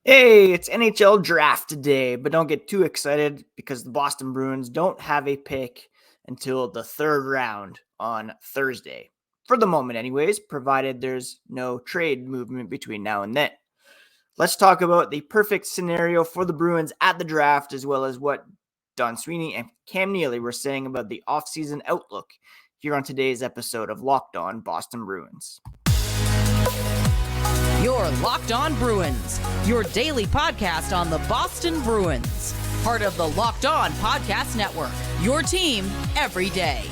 Hey, it's NHL Draft today, but don't get too excited because the Boston Bruins don't have a pick until the third round on Thursday. For the moment, anyways, provided there's no trade movement between now and then. Let's talk about the perfect scenario for the Bruins at the draft, as well as what Don Sweeney and Cam Neely were saying about the offseason outlook here on today's episode of Locked On Boston Bruins. You're Locked On Bruins, your daily podcast on the Boston Bruins. Part of the Locked On Podcast Network, your team every day.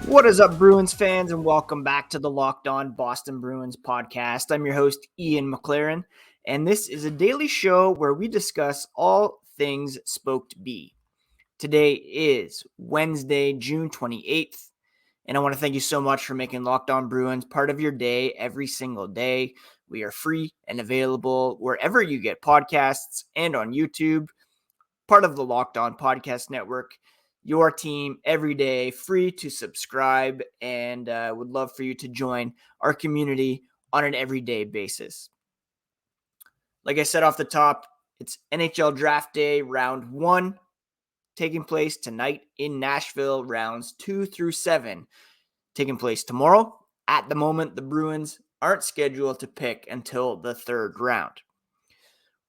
What is up, Bruins fans, and welcome back to the Locked On Boston Bruins podcast. I'm your host, Ian McLaren, and this is a daily show where we discuss all things Spoked B. Today is Wednesday, June 28th, and I want to thank you so much for making Locked On Bruins part of your day every single day. We are free and available wherever you get podcasts and on YouTube, part of the Locked On Podcast Network. Your team every day, free to subscribe, and would love for you to join our community on an everyday basis. Like I said off the top, it's NHL Draft Day, round 1, taking place tonight in Nashville, rounds 2 through 7, taking place tomorrow. At the moment, the Bruins aren't scheduled to pick until the third round.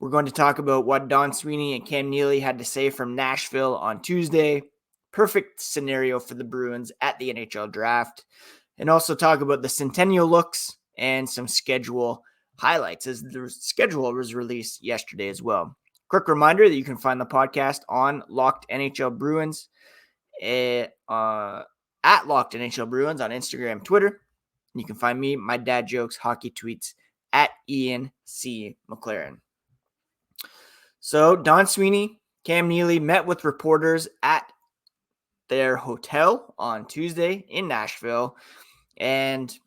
We're going to talk about what Don Sweeney and Cam Neely had to say from Nashville on Tuesday. Perfect scenario for the Bruins at the NHL Draft. And also talk about the Centennial looks and some schedule highlights, as the schedule was released yesterday as well. Quick reminder that you can find the podcast on Locked NHL Bruins, at Locked NHL Bruins on Instagram, Twitter. And you can find me, my dad jokes, hockey tweets at Ian C. McLaren. So Don Sweeney, Cam Neely met with reporters at their hotel on Tuesday in Nashville, and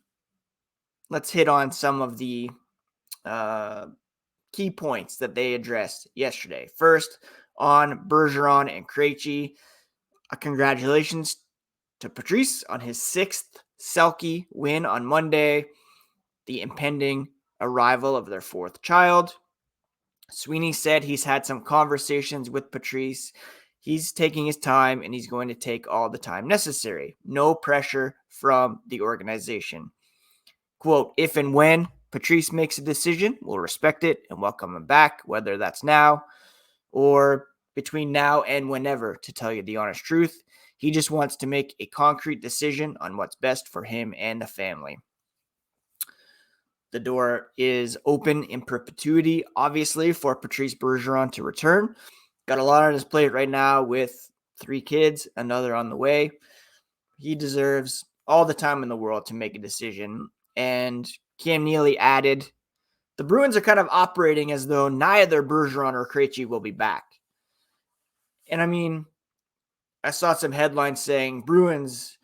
let's hit on some of the key points that they addressed yesterday. First, on Bergeron and Krejci, congratulations to Patrice on his 6th Selke win on Monday, the impending arrival of their 4th child. Sweeney said he's had some conversations with Patrice. He's taking his time, and he's going to take all the time necessary. No pressure from the organization. Quote, if and when Patrice makes a decision, we'll respect it and welcome him back, whether that's now or between now and whenever, to tell you the honest truth. He just wants to make a concrete decision on what's best for him and the family. The door is open in perpetuity, obviously, for Patrice Bergeron to return. Got a lot on his plate right now with 3 kids, another on the way. He deserves all the time in the world to make a decision. And Cam Neely added, the Bruins are kind of operating as though neither Bergeron or Krejci will be back. And I mean, I saw some headlines saying Bruins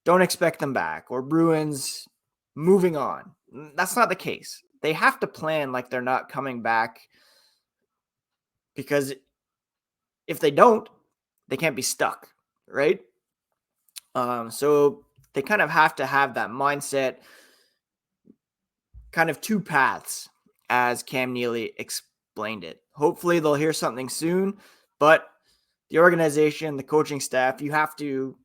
don't expect them back, or Bruins moving on. That's not the case. They have to plan like they're not coming back, because if they don't, they can't be stuck, right? So they kind of have to have that mindset, kind of 2 paths, as Cam Neely explained it. Hopefully they'll hear something soon, but the organization, the coaching staff, you have to,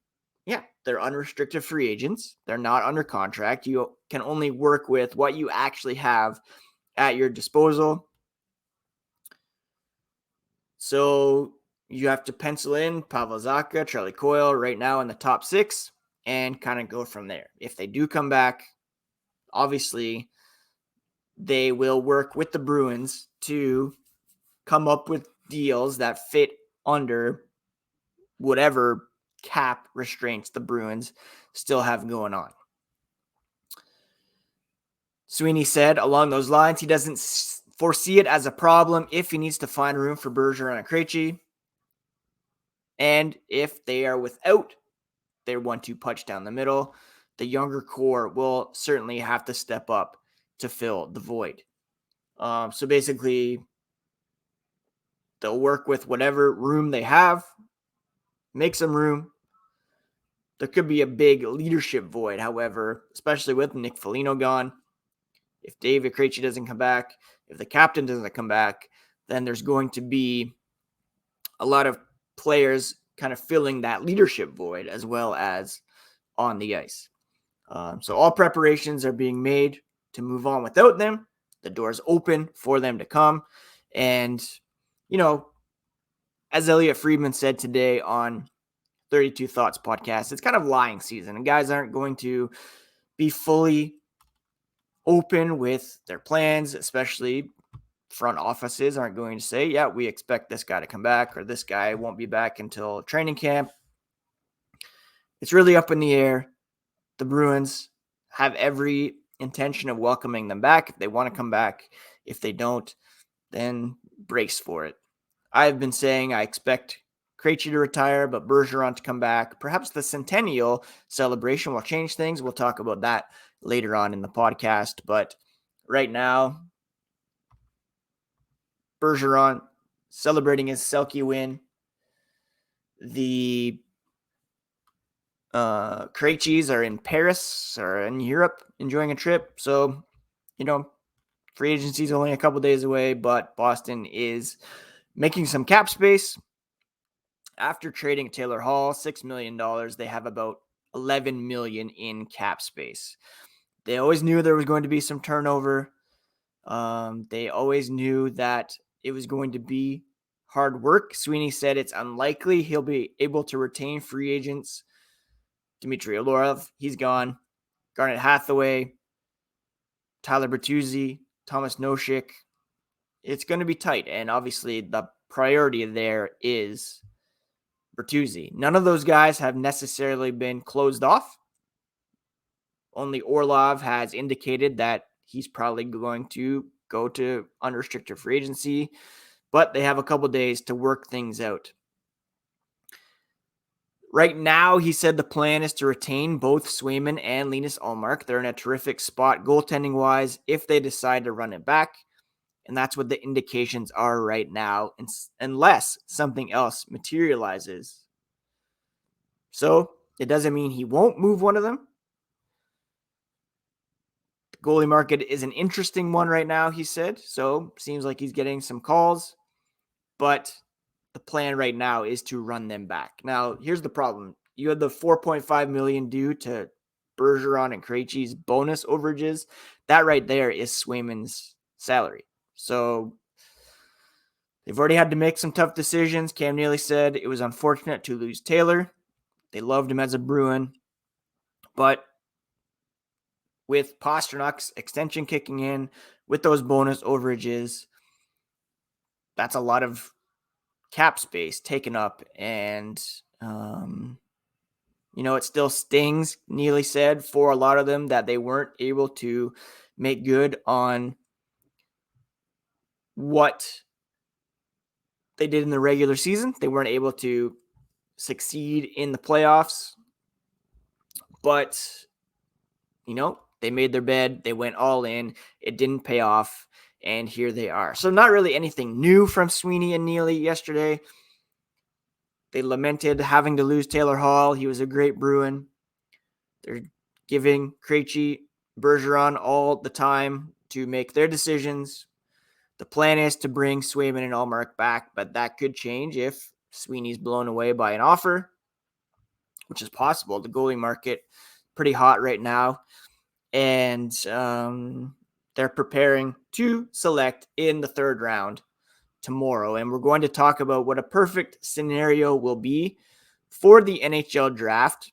they're unrestricted free agents. They're not under contract. You can only work with what you actually have at your disposal. So you have to pencil in Pavel Zacha, Charlie Coyle right now in the top 6 and kind of go from there. If they do come back, obviously they will work with the Bruins to come up with deals that fit under whatever cap restraints the Bruins still have going on. Sweeney said along those lines, he doesn't foresee it as a problem if he needs to find room for Bergeron and Krejci. And if they are without their 1-2 punch down the middle, the younger core will certainly have to step up to fill the void. So basically, they'll work with whatever room they have, make some room. there could be a big leadership void, however, especially with Nick Foligno gone. If David Krejci doesn't come back, if the captain doesn't come back, then there's going to be a lot of players kind of filling that leadership void as well as on the ice. So all preparations are being made to move on without them. The door's open for them to come. And, as Elliot Friedman said today on 32 Thoughts podcast, it's kind of lying season, and guys aren't going to be fully open with their plans, especially front offices aren't going to say, yeah, we expect this guy to come back, or this guy won't be back until training camp. It's really up in the air. The Bruins have every intention of welcoming them back if they want to come back. If they don't, then brace for it. I've been saying I expect Krejci to retire, but Bergeron to come back. Perhaps the centennial celebration will change things. We'll talk about that later on in the podcast. But right now, Bergeron celebrating his Selke win. The Krejcis are in Paris or in Europe enjoying a trip. So, free agency is only a couple days away, but Boston is making some cap space. After trading Taylor Hall, $6 million, they have about $11 million in cap space. They always knew there was going to be some turnover. They always knew that it was going to be hard work. Sweeney said it's unlikely he'll be able to retain free agents. Dmitry Orlov, he's gone. Garnet Hathaway, Tyler Bertuzzi, Thomas Nosek. It's going to be tight, and obviously the priority there is Bertuzzi. None of those guys have necessarily been closed off. Only Orlov has indicated that he's probably going to go to unrestricted free agency, but they have a couple days to work things out. Right now, he said the plan is to retain both Swayman and Linus Ullmark. They're in a terrific spot goaltending-wise if they decide to run it back, and that's what the indications are right now, unless something else materializes. So it doesn't mean he won't move one of them. The goalie market is an interesting one right now, he said. So seems like he's getting some calls, but the plan right now is to run them back. Now, here's the problem. You had the $4.5 million due to Bergeron and Krejci's bonus overages. That right there is Swayman's salary. So they've already had to make some tough decisions. Cam Neely said it was unfortunate to lose Taylor. They loved him as a Bruin. But with Pasternak's extension kicking in, with those bonus overages, that's a lot of cap space taken up, and it still stings, Neely said, for a lot of them that they weren't able to make good on what they did in the regular season. They weren't able to succeed in the playoffs, but they made their bed, they went all in, it didn't pay off, and here they are. So not really anything new from Sweeney and Neely yesterday. They lamented having to lose Taylor Hall. He was a great Bruin. They're giving Krejci, Bergeron all the time to make their decisions. The plan is to bring Swayman and Ullmark back, but that could change if Sweeney's blown away by an offer, which is possible. The goalie market pretty hot right now, and they're preparing to select in the third round tomorrow. And we're going to talk about what a perfect scenario will be for the NHL draft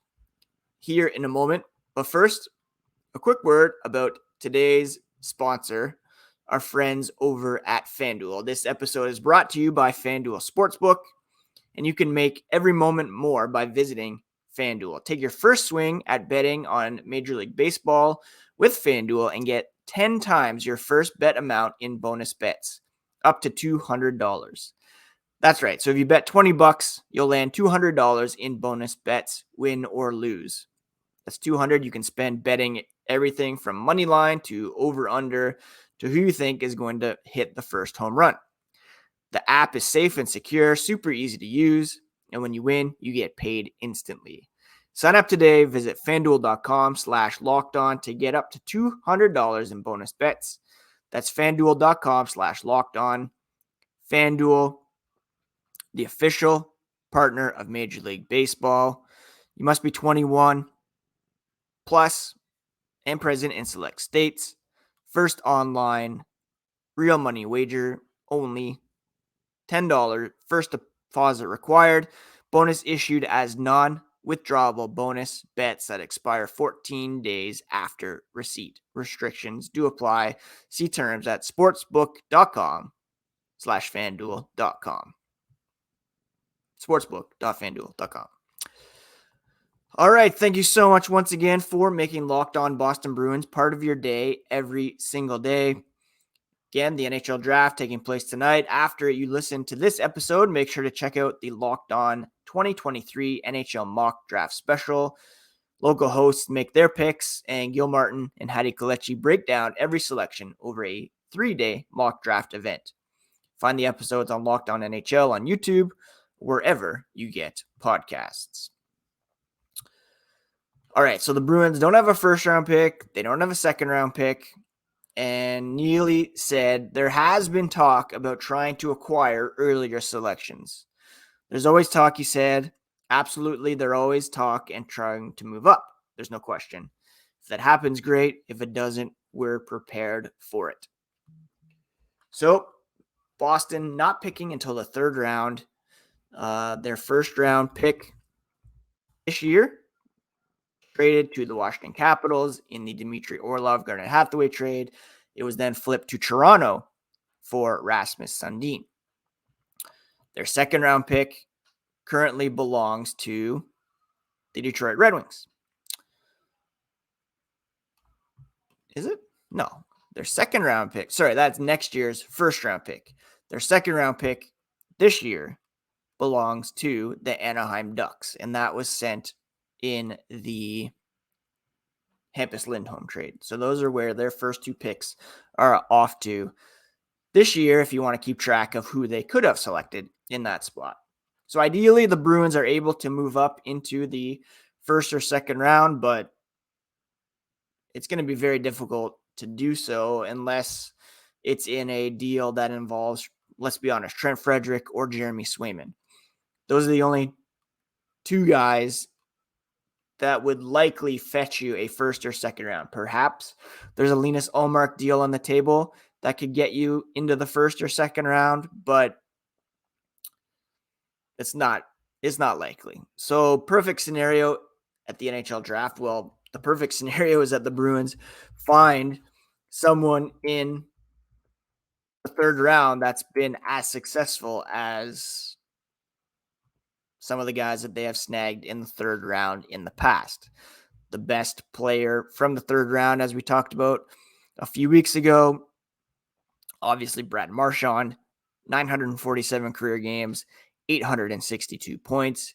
here in a moment. But first, a quick word about today's sponsor, our friends over at FanDuel. This episode is brought to you by FanDuel Sportsbook, and you can make every moment more by visiting FanDuel. Take your first swing at betting on Major League Baseball with FanDuel and get 10 times your first bet amount in bonus bets, up to $200. That's right. So if you bet $20, you'll land $200 in bonus bets, win or lose. That's $200 you can spend betting everything from money line to over under to who you think is going to hit the first home run. The app is safe and secure, super easy to use, and when you win, you get paid instantly. Sign up today. Visit fanduel.com/lockedon to get up to $200 in bonus bets. That's fanduel.com/lockedon. FanDuel, the official partner of Major League Baseball. You must be 21 plus and present in select states. First online, real money wager only. $10 first deposit required. Bonus issued as non-withdrawable bonus bets that expire 14 days after receipt. Restrictions do apply. See terms at sportsbook.com/fanduel.com. Sportsbook.fanduel.com. All right. Thank you so much once again for making Locked On Boston Bruins part of your day every single day. Again, the NHL Draft taking place tonight. After you listen to this episode, make sure to check out the Locked On 2023 NHL Mock Draft Special. Local hosts make their picks, and Gil Martin and Hattie Krejci break down every selection over a 3-day mock draft event. Find the episodes on Locked On NHL on YouTube, wherever you get podcasts. All right, so the Bruins don't have a first-round pick. They don't have a second-round pick. And Neely said there has been talk about trying to acquire earlier selections. There's always talk, he said. Absolutely, there's always talk and trying to move up. There's no question. If that happens, great. If it doesn't, we're prepared for it. So, Boston not picking until the third round. Their first round pick this year traded to the Washington Capitals in the Dmitry Orlov Garnet Hathaway trade. It was then flipped to Toronto for Rasmus Sandin. Their second round pick currently belongs to the Detroit Red Wings. Is it? No. Their second round pick, that's next year's first round pick. Their second round pick this year belongs to the Anaheim Ducks, and that was sent in the Hampus Lindholm trade. So those are where their first two picks are off to this year, if you want to keep track of who they could have selected in that spot. So ideally, the Bruins are able to move up into the first or second round, but it's going to be very difficult to do so unless it's in a deal that involves, let's be honest, Trent Frederic or Jeremy Swayman. Those are the only two guys that would likely fetch you a first or second round. Perhaps there's a Linus Ullmark deal on the table that could get you into the first or second round, but it's not likely. So perfect scenario at the NHL draft. Well, the perfect scenario is that the Bruins find someone in the third round that's been as successful as some of the guys that they have snagged in the third round in the past. The best player from the third round, as we talked about a few weeks ago, obviously Brad Marchand, 947 career games, 862 points.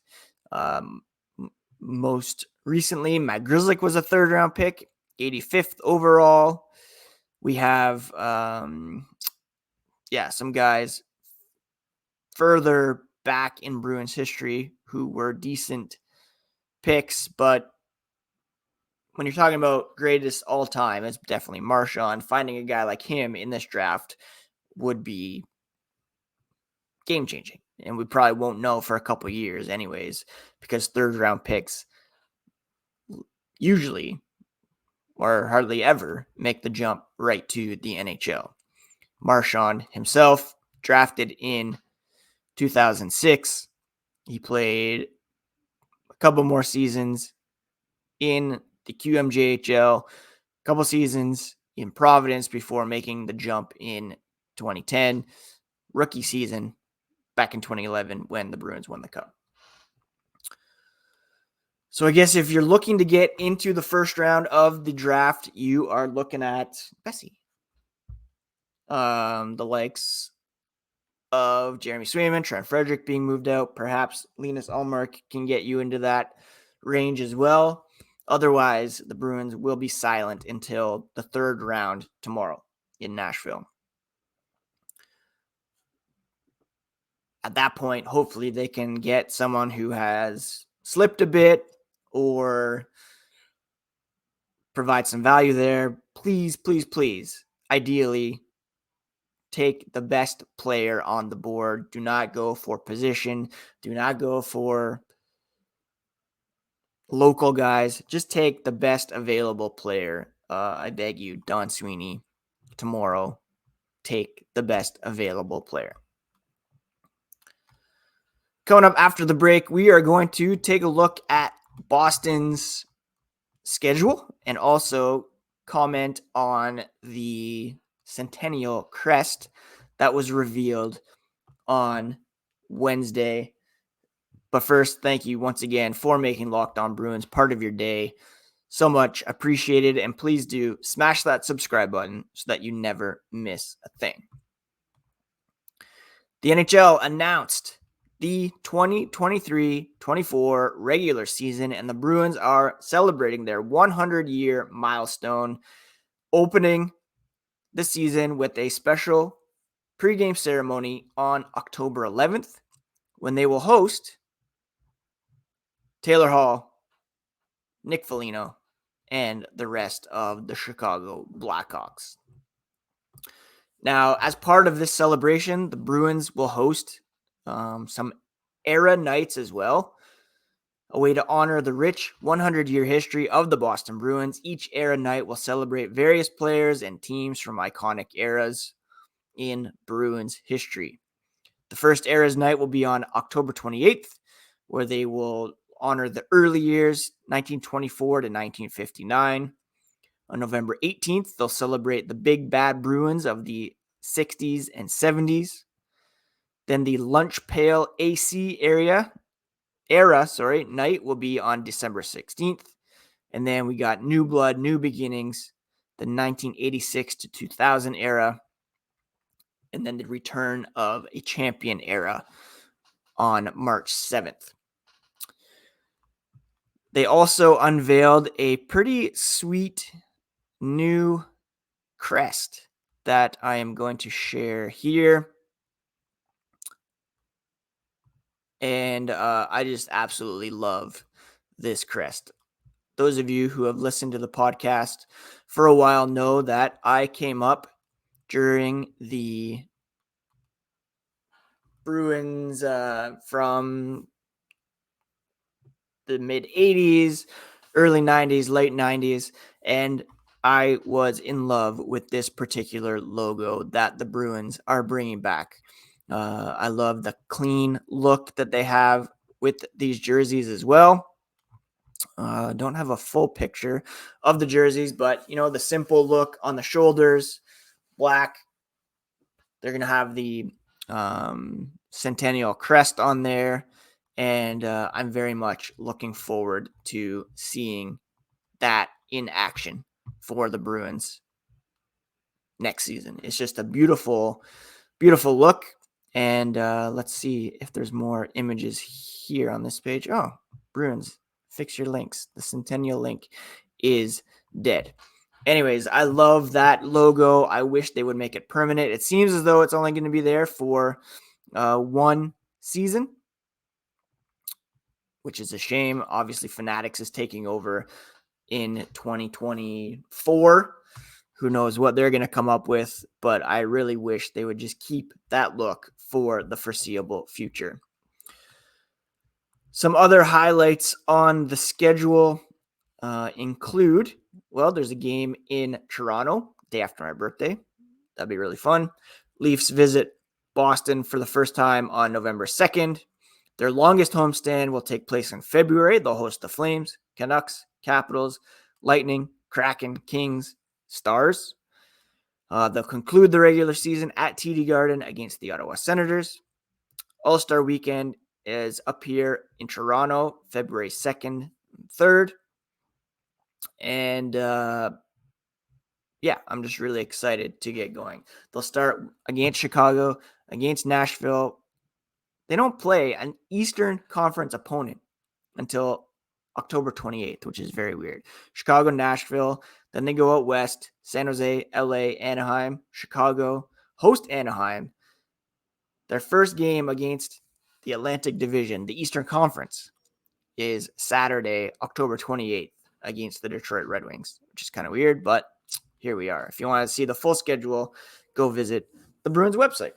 Most recently, Matt Grzelcyk was a third round pick, 85th overall. We have, some guys further back in Bruins history who were decent picks, but when you're talking about greatest all time, it's definitely Marchand. Finding a guy like him in this draft would be game changing, and we probably won't know for a couple years anyways, because third round picks usually or hardly ever make the jump right to the NHL. Marchand himself drafted in 2006. He played a couple more seasons in the QMJHL, a couple seasons in Providence before making the jump in 2010, rookie season back in 2011 when the Bruins won the Cup. So I guess if you're looking to get into the first round of the draft, you are looking at Bessie. The likes of Jeremy Swayman, Trent Frederic being moved out. Perhaps Linus Ullmark can get you into that range as well. Otherwise, the Bruins will be silent until the third round tomorrow in Nashville. At that point, hopefully they can get someone who has slipped a bit or provide some value there, please, ideally, take the best player on the board. Do not go for position. Do not go for local guys. Just take the best available player. I beg you, Don Sweeney, tomorrow, take the best available player. Coming up after the break, we are going to take a look at Boston's schedule and also comment on the Centennial crest that was revealed on Wednesday. But first, thank you once again for making Locked On Bruins part of your day. So much appreciated, and please do smash that subscribe button so that you never miss a thing. The NHL announced the 2023-24 regular season, and the Bruins are celebrating their 100-year milestone, opening the season with a special pregame ceremony on October 11th, when they will host Taylor Hall, Nick Foligno, and the rest of the Chicago Blackhawks. Now, as part of this celebration, the Bruins will host some era nights as well, a way to honor the rich 100-year history of the Boston Bruins. Each era night will celebrate various players and teams from iconic eras in Bruins history. The first eras night will be on October 28th, where they will honor the early years, 1924 to 1959. On November 18th, they'll celebrate the big bad Bruins of the 60s and 70s. Then the Lunch Pail AC era night will be on December 16th. And then we got New Blood, New Beginnings, the 1986 to 2000 era. And then the return of a champion era on March 7th. They also unveiled a pretty sweet new crest that I am going to share here. And I just absolutely love this crest. Those of you who have listened to the podcast for a while know that I came up during the Bruins from the mid 80s, early 90s, late 90s, and I was in love with this particular logo that the Bruins are bringing back. I love the clean look that they have with these jerseys as well. Don't have a full picture of the jerseys, but the simple look on the shoulders, black. They're going to have the Centennial crest on there. And I'm very much looking forward to seeing that in action for the Bruins next season. It's just a beautiful, beautiful look. And let's see if there's more images here on this page. Oh, Bruins, fix your links. The Centennial link is dead. Anyways, I love that logo. I wish they would make it permanent. It seems as though it's only going to be there for one season, which is a shame. Obviously, Fanatics is taking over in 2024. Who knows what they're going to come up with, but I really wish they would just keep that look for the foreseeable future. Some other highlights on the schedule include, there's a game in Toronto, day after my birthday. That'd be really fun. Leafs visit Boston for the first time on November 2nd. Their longest homestand will take place in February. They'll host the Flames, Canucks, Capitals, Lightning, Kraken, Kings, Stars. They'll conclude the regular season at TD Garden against the Ottawa Senators. All-Star Weekend is up here in Toronto, February 2nd and 3rd. And I'm just really excited to get going. They'll start against Chicago, against Nashville. They don't play an Eastern Conference opponent until October 28th, which is very weird. Chicago, Nashville. Then they go out west, San Jose, LA, Anaheim, Chicago, host Anaheim. Their first game against the Atlantic Division, the Eastern Conference, is Saturday, October 28th against the Detroit Red Wings, which is kind of weird, but here we are. If you want to see the full schedule, go visit the Bruins website.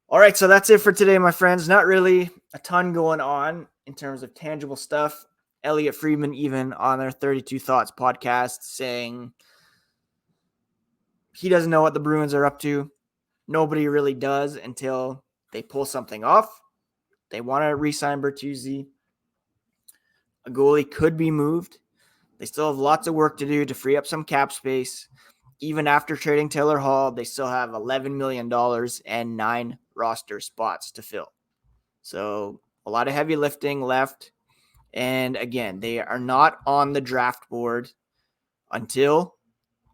All right, so that's it for today, my friends. Not really a ton going on in terms of tangible stuff. Elliot Friedman, even on their 32 Thoughts podcast, saying he doesn't know what the Bruins are up to. Nobody really does until they pull something off. They want to re-sign Bertuzzi. A goalie could be moved. They still have lots of work to do to free up some cap space. Even after trading Taylor Hall, they still have $11 million and 9 roster spots to fill. So a lot of heavy lifting left. And again, they are not on the draft board until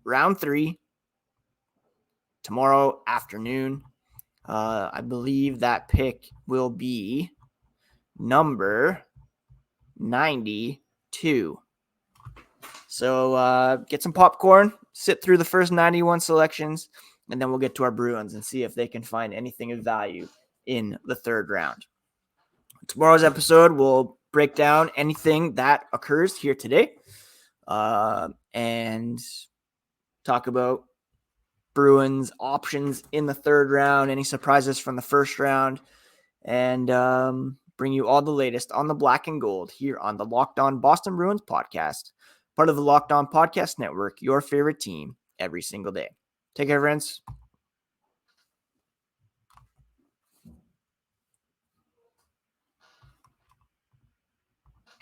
round 3 tomorrow afternoon. I believe that pick will be number 92. So get some popcorn, sit through the first 91 selections, and then we'll get to our Bruins and see if they can find anything of value in the third round. Tomorrow's episode will break down anything that occurs here today and talk about Bruins options in the third round, any surprises from the first round, and bring you all the latest on the black and gold here on the Locked On Boston Bruins podcast, part of the Locked On Podcast Network, your favorite team every single day. Take care, friends.